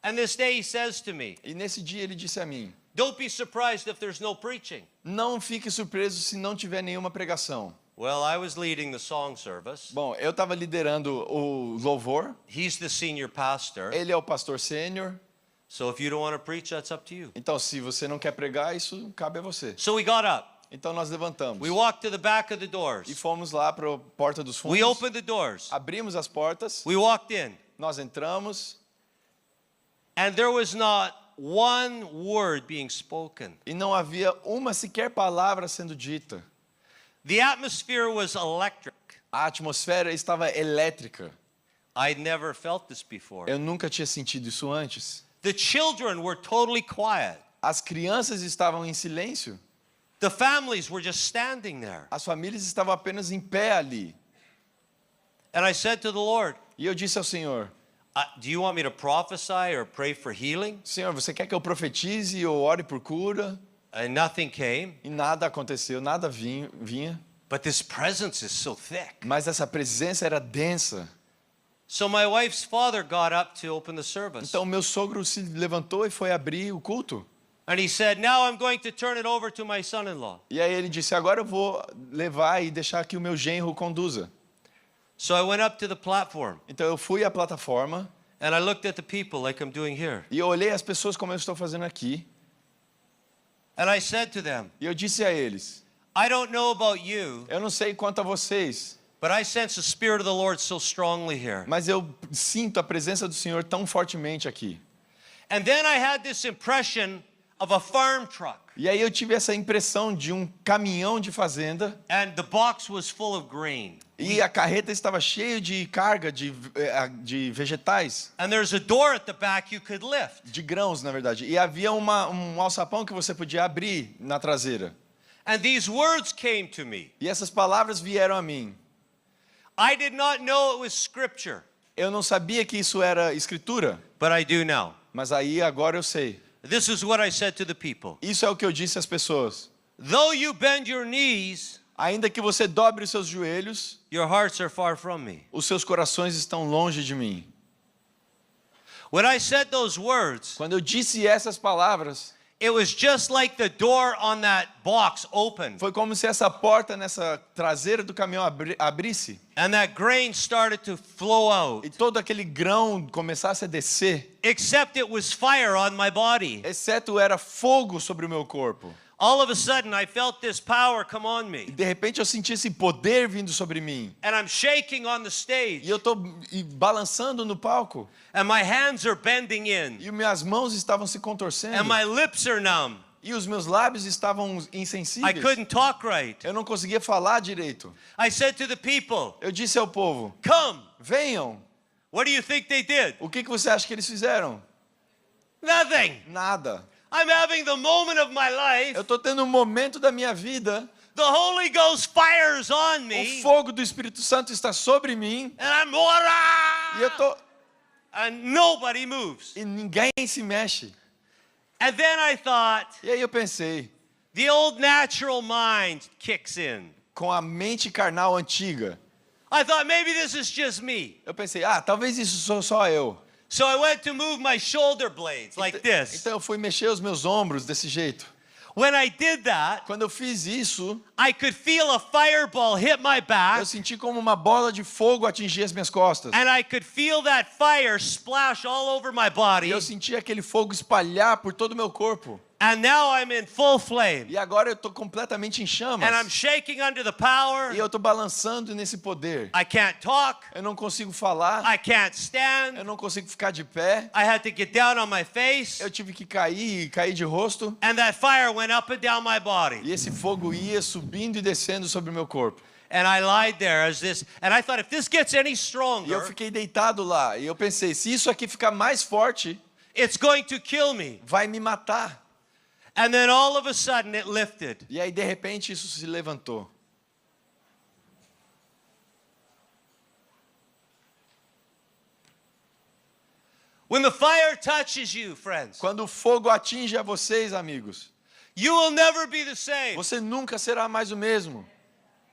And this day he says to me, E nesse dia ele disse a mim, don't be surprised if there's no preaching. não fique surpreso se não tiver nenhuma pregação. Well, I was leading the song service. Bom, eu estava liderando o louvor, He's the senior pastor. ele é o pastor sênior, So if you don't want to preach, that's up to you. então se você não quer pregar, isso cabe a você. So we got up. Então nós levantamos We walked to the back of the e doors. fomos lá para a porta dos fundos, We opened the doors. abrimos as portas, We walked in. nós entramos And there was not one word being spoken. e não havia uma sequer palavra sendo dita. The atmosphere was electric. A atmosfera estava elétrica. I'd never felt this before. Eu nunca tinha sentido isso antes. The children were totally quiet. As crianças estavam em silêncio. The families were just standing there. As famílias estavam apenas em pé ali. And I said to the Lord, E eu disse ao Senhor, do you want me to prophesy or pray for healing? Senhor, você quer que eu profetize ou ore por cura? And nothing came. E nada aconteceu, nada vinha. But this presence is so thick. Mas essa presença era densa. So my wife's father got up to open the service. Então meu sogro se levantou e foi abrir o culto. And he said, now I'm going to turn it over to my son-in-law. E aí ele disse, agora eu vou levar e deixar que o meu genro conduza. So I went up to the platform Então eu fui à plataforma and I looked at the people like I'm doing here. e eu olhei as pessoas como eu estou fazendo aqui. And I said to them, E eu disse a eles, I don't know about you, eu não sei quanto a vocês, but I sense the Spirit of the Lord so strongly here. mas eu sinto a presença do Senhor tão fortemente aqui. And then I had this impression of a farm truck. E aí eu tive essa impressão de um caminhão de fazenda And the box was full of grain. e a carreta estava cheia de carga de vegetais, And there's a door at the back you could lift. de grãos, na verdade. E havia um alçapão que você podia abrir na traseira. And these words came to me. E essas palavras vieram a mim. I did not know it was scripture, Eu não sabia que isso era escritura, but I do now. mas aí agora eu sei. This is what I said to the people. Isso é o que eu disse às pessoas. Though you bend your knees, Ainda que você dobre os seus joelhos, your hearts are far from me. os seus corações estão longe de mim. When I said those words, Quando eu disse essas palavras, it was just like the door on that box opened foi como se essa porta nessa traseira do caminhão abrisse and that grain started to flow out. e todo aquele grão começasse a descer, Except it was fire on my body. exceto era fogo sobre o meu corpo. All of a sudden, I felt this power come on E me. de repente eu senti esse poder vindo sobre mim. And I'm shaking on the stage. E eu estou balançando no palco. And my hands are bending in. E minhas mãos estavam se contorcendo. And my lips are numb. E os meus lábios estavam I insensíveis. couldn't talk right. Eu não conseguia falar direito. I said to the people, Eu disse ao povo, come. venham. What do you think they did? O que você acha que eles fizeram? Nothing. Nada. I'm having the moment of my life. Eu estou tendo um momento da minha vida. The Holy Ghost fires on O me. fogo do Espírito Santo está sobre mim. And I'm E eu tô and nobody moves. e ninguém se mexe. And then I thought, E aí eu pensei, the old natural mind kicks in. com a mente carnal antiga, I thought maybe this is just me. eu pensei, talvez isso sou só eu. So I went to move my shoulder blades like this. Então eu fui mexer os meus ombros desse jeito. When I did that, Quando eu fiz isso, I could feel a fireball hit my back, eu senti como uma bola de fogo atingir as minhas costas. and I could feel that fire splash all over my E body. eu senti aquele fogo espalhar por todo o meu corpo. And now I'm in full flame. E agora eu estou completamente em chamas. And I'm shaking under the power. E eu estou balançando nesse poder. I can't talk. Eu não consigo falar. I can't Eu stand. não consigo ficar de pé. I had to get down on my face. Eu tive que cair de rosto. And that fire went up and down my body. E esse fogo ia subindo e descendo sobre o meu corpo. And I lied there as this. And I thought, if this gets any E eu stronger, fiquei deitado lá. E eu pensei, se isso aqui ficar mais forte, it's going to kill me. vai me matar. And then all of a sudden it lifted. E aí, de repente, isso se levantou. When the fire touches you, friends, Quando o fogo atinge a vocês, amigos, you will never be the same. você nunca será mais o mesmo.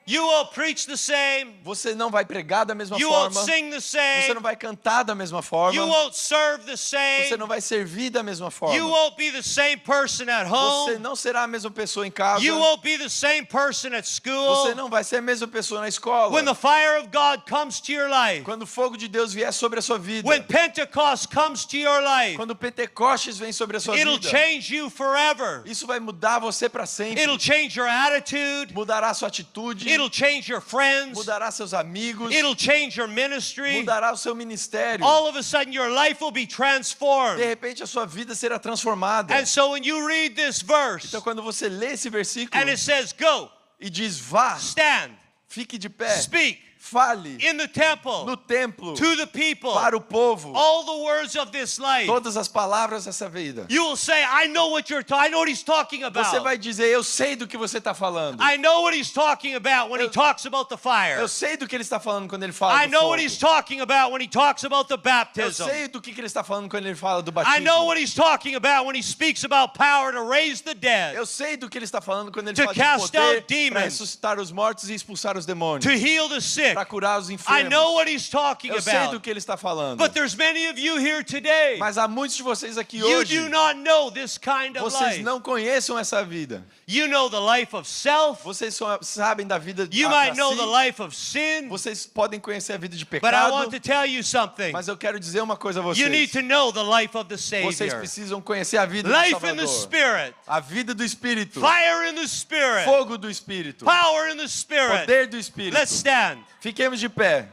You won't preach the same. Você não vai pregar da mesma You won't forma. sing the Você same. não vai cantar da mesma forma. You won't serve the Você same. não vai servir da mesma You forma. won't be the same person at Você home. não será a mesma pessoa em casa. You won't be the same person at Você school. não vai ser a mesma pessoa na escola. When the fire of God comes to your life, Quando o fogo de Deus vier sobre a sua vida. when Pentecost comes to your life, Quando o Pentecostes vem sobre a sua it'll vida. change you forever. Isso vai mudar você para sempre. It'll change your attitude. Mudará sua atitude. It'll change your friends. Mudará seus amigos. It'll change your ministry. Mudará o seu ministério. All of a sudden, your life will be De transformed. repente a sua vida será transformada. And so when you read this verse, Então quando você lê esse versículo and it says, go, e diz vá, stand, fique de pé, speak fale in the temple no templo to the people para o povo all the words of this life, todas as palavras dessa vida. you will say, I know what I know what he's talking Você about. vai dizer, eu sei do que você está falando. I know what he's talking about when he talks about the fire. Eu sei do que ele está falando quando ele fala I do know fogo. what he's talking about when he talks about the Eu baptism. sei do que ele está falando quando ele fala do I batismo. know what he's talking about when he speaks about power to raise the dead, Eu sei do que ele está falando quando ele To fala de cast poder out demons. para ressuscitar os mortos e expulsar os demônios, to heal the sick. para curar os enfermos. I know what he's talking Eu sei do about. que ele está falando. But there's many of you here today. Mas há muitos de vocês aqui You hoje, do not know this kind of vocês life. não conhecem essa vida. You know the life of self. Vocês sabem da vida de You might know the life of sin. Vocês podem conhecer a vida de But I pecado. want to tell you something. Mas eu quero dizer uma coisa a You need vocês. to know the life of the Vocês Savior. precisam conhecer a vida do Life in the Salvador. Spirit. A vida do Espírito. Fire in the Spirit. Fogo do Espírito. Power in the Spirit. Poder do Espírito. Let's stand. Fiquemos de pé.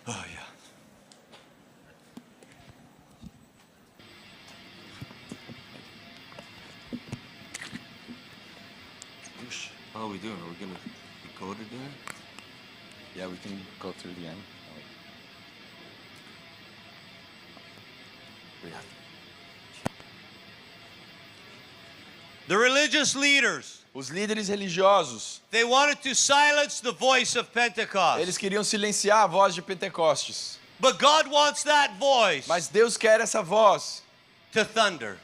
Oh, yeah. How are we doing? Are we going to decode it in? Yeah, we can go through the end. The religious leaders, Os líderes religiosos, they wanted to silence the voice of Pentecost. eles queriam silenciar a voz de Pentecostes. But God wants that voice Mas Deus quer essa voz to thunder,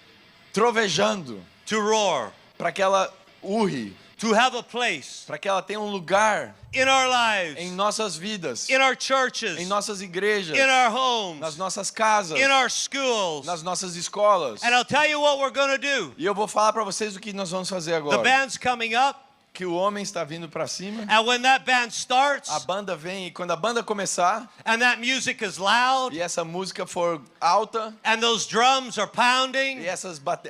trovejando, to roar, para que ela urre, to have a place para que ela tenha um lugar in our lives, em nossas vidas, in our churches, em nossas igrejas, in our nas homes, nossas casas, in our schools. nas nossas escolas. And I'll tell you what we're going to do. E eu vou falar para vocês o que nós vamos fazer The agora. band's coming up, Que o homem está vindo para cima, and when that band starts, a banda vem, e quando a banda começar, and that music is loud, e essa música for alta, and those drums are e pounding,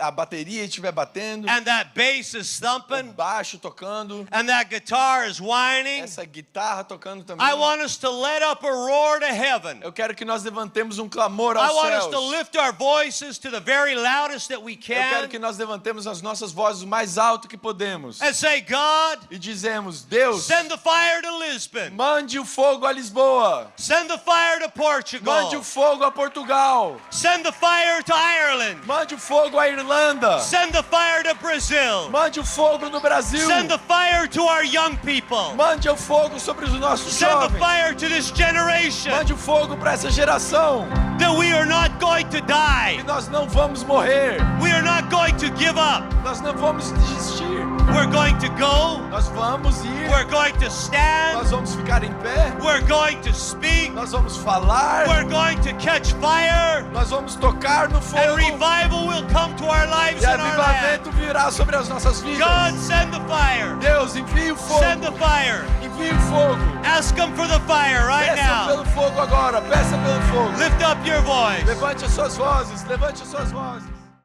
a bateria estiver batendo, and that bass is o thumping, baixo tocando, and that guitar is whining, essa guitarra tocando também. I want us to let up a roar to heaven. Eu quero que nós levantemos um clamor I aos want us céus. to lift our voices to the very loudest that we Eu quero que can nós levantemos as nossas vozes o mais alto que podemos. and say, God, E dizemos, Deus, send the fire to Lisbon. mande o fogo a Lisboa. Send the fire to Portugal. Mande o fogo a Portugal. Send the fire to Ireland. Mande o fogo à Irlanda. Send the fire to Brazil. Mande o fogo no Brasil. Send the fire to our young people. Mande o fogo sobre os nossos Send the jovens. fire to this generation Mande o fogo para essa geração. that we are not going to die. Que nós não vamos morrer. We are not going to give up. Nós não vamos desistir. We're going to go. Nós vamos ir. We're going to stand. Nós vamos ficar em pé. We're going to speak. Nós vamos falar. We're going to catch fire. Nós vamos tocar no And fogo. revival will come to our lives E and our land. avivamento virá sobre as nossas vidas. God, send the fire. Deus, envie o fogo. Send the fire. Envie o fogo. Ask Him for the fire right Peça now. pelo fogo agora. Peça pelo fogo. Lift up your voice. Levante as suas vozes. Levante as suas vozes.